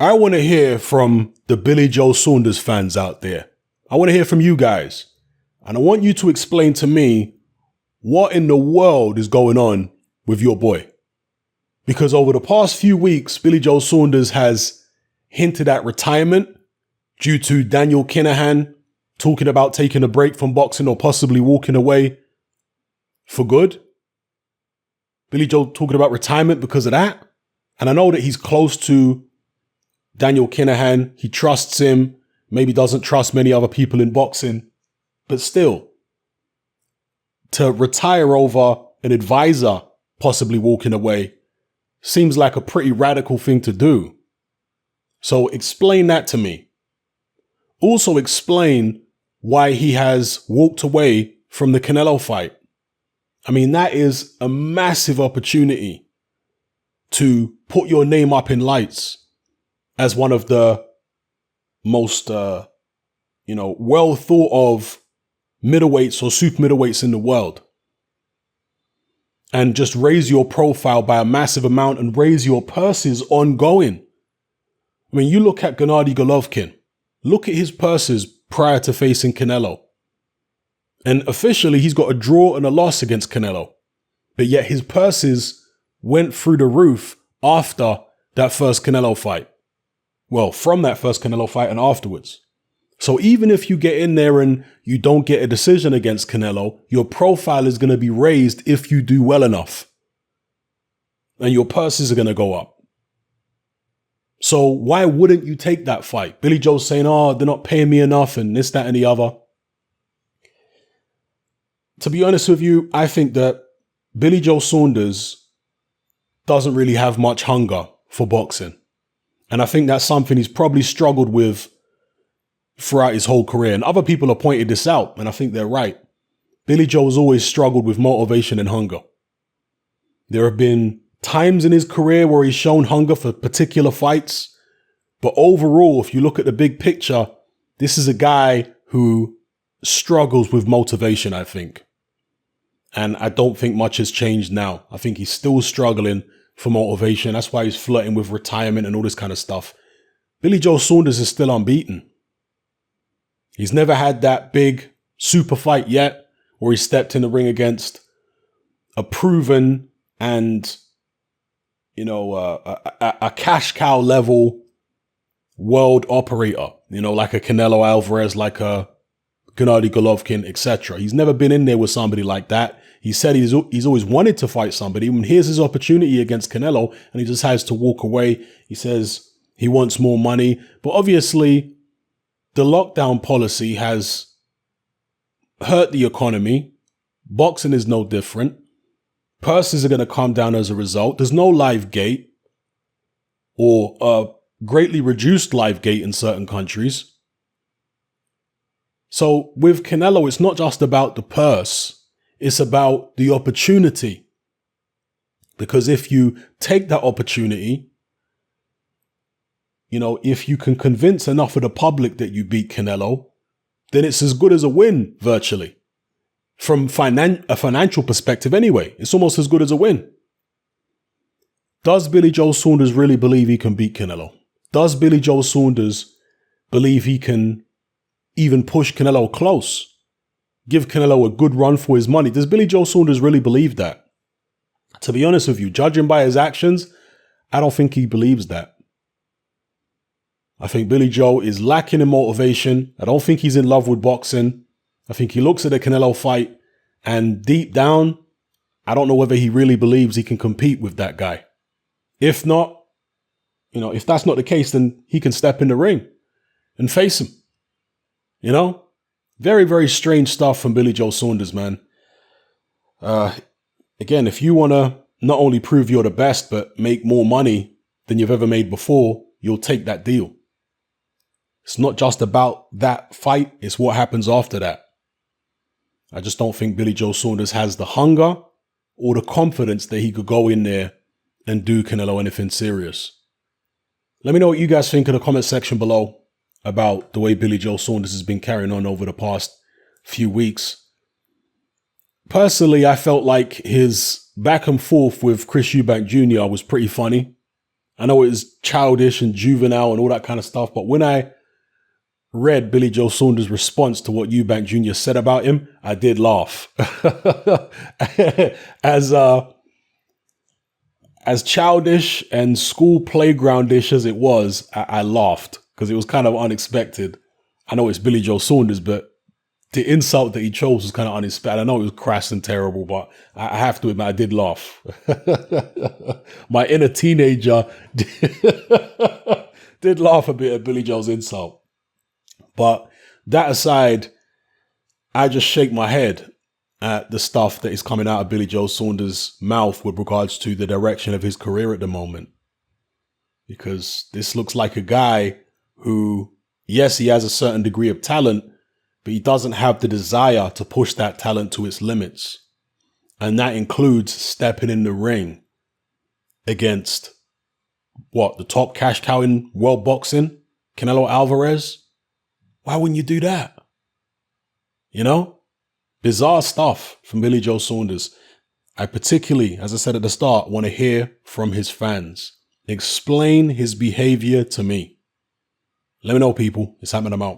I want to hear from the Billy Joe Saunders fans out there. I want to hear from you guys. And I want you to explain to me what in the world is going on with your boy. Because over the past few weeks, Billy Joe Saunders has hinted at retirement due to Daniel Kinahan talking about taking a break from boxing or possibly walking away for good. Billy Joe talking about retirement because of that. And I know that he's close to Daniel Kinahan. He trusts him, maybe doesn't trust many other people in boxing. But still, to retire over an advisor possibly walking away seems like a pretty radical thing to do. So explain that to me. Also explain why he has walked away from the Canelo fight. I mean, that is a massive opportunity to put your name up in lights as one of the most, well thought of middleweights or super middleweights in the world. And just raise your profile by a massive amount and raise your purses ongoing. I mean, you look at Gennady Golovkin, look at his purses prior to facing Canelo. And officially, he's got a draw and a loss against Canelo. But yet his purses went through the roof after that first Canelo fight. Well, from that first Canelo fight and afterwards. So even if you get in there and you don't get a decision against Canelo, your profile is going to be raised if you do well enough. And your purses are going to go up. So why wouldn't you take that fight? Billy Joe's saying, oh, they're not paying me enough and this, that, and the other. To be honest with you, I think that Billy Joe Saunders doesn't really have much hunger for boxing. And I think that's something he's probably struggled with throughout his whole career. And other people have pointed this out, and I think they're right. Billy Joe's always struggled with motivation and hunger. There have been times in his career where he's shown hunger for particular fights. But overall, if you look at the big picture, this is a guy who struggles with motivation, I think. And I don't think much has changed now. I think he's still struggling for motivation. That's why he's flirting with retirement and all this kind of stuff. Billy Joe Saunders is still unbeaten. He's never had that big super fight yet where he stepped in the ring against a proven and, a cash cow level world operator, like a Canelo Alvarez, like a Gennady Golovkin, etc. He's never been in there with somebody like that. He said he's always wanted to fight somebody. And here's his opportunity against Canelo, and he just has to walk away. He says he wants more money. But obviously, the lockdown policy has hurt the economy. Boxing is no different. Purses are going to come down as a result. There's no live gate or a greatly reduced live gate in certain countries. So with Canelo, it's not just about the purse. It's about the opportunity. Because if you take that opportunity, if you can convince enough of the public that you beat Canelo, then it's as good as a win, virtually. From a financial perspective anyway, it's almost as good as a win. Does Billy Joe Saunders really believe he can beat Canelo? Does Billy Joe Saunders believe he can even push Canelo close? Give Canelo a good run for his money? Does Billy Joe Saunders really believe that? To be honest with you, judging by his actions, I don't think he believes that. I think Billy Joe is lacking in motivation. I don't think he's in love with boxing. I think he looks at the Canelo fight and deep down, I don't know whether he really believes he can compete with that guy. If not, if that's not the case, then he can step in the ring and face him. Very, very strange stuff from Billy Joe Saunders, man. Again, if you want to not only prove you're the best, but make more money than you've ever made before, you'll take that deal. It's not just about that fight. It's what happens after that. I just don't think Billy Joe Saunders has the hunger or the confidence that he could go in there and do Canelo anything serious. Let me know what you guys think in the comment section below about the way Billy Joe Saunders has been carrying on over the past few weeks. Personally, I felt like his back and forth with Chris Eubank Jr. was pretty funny. I know it was childish and juvenile and all that kind of stuff, but when I read Billy Joe Saunders' response to what Eubank Jr. said about him, I did laugh. As childish and school playgroundish as it was, I laughed because it was kind of unexpected. I know it's Billy Joe Saunders, but the insult that he chose was kind of unexpected. I know it was crass and terrible, but I have to admit, I did laugh. My inner teenager did laugh a bit at Billy Joe's insult. But that aside, I just shake my head at the stuff that is coming out of Billy Joe Saunders' mouth with regards to the direction of his career at the moment. Because this looks like a guy who, yes, he has a certain degree of talent, but he doesn't have the desire to push that talent to its limits. And that includes stepping in the ring against, the top cash cow in world boxing, Canelo Alvarez. Why wouldn't you do that? You know? Bizarre stuff from Billy Joe Saunders. I particularly, as I said at the start, want to hear from his fans. Explain his behavior to me. Let me know, people. It's happening. I'm out.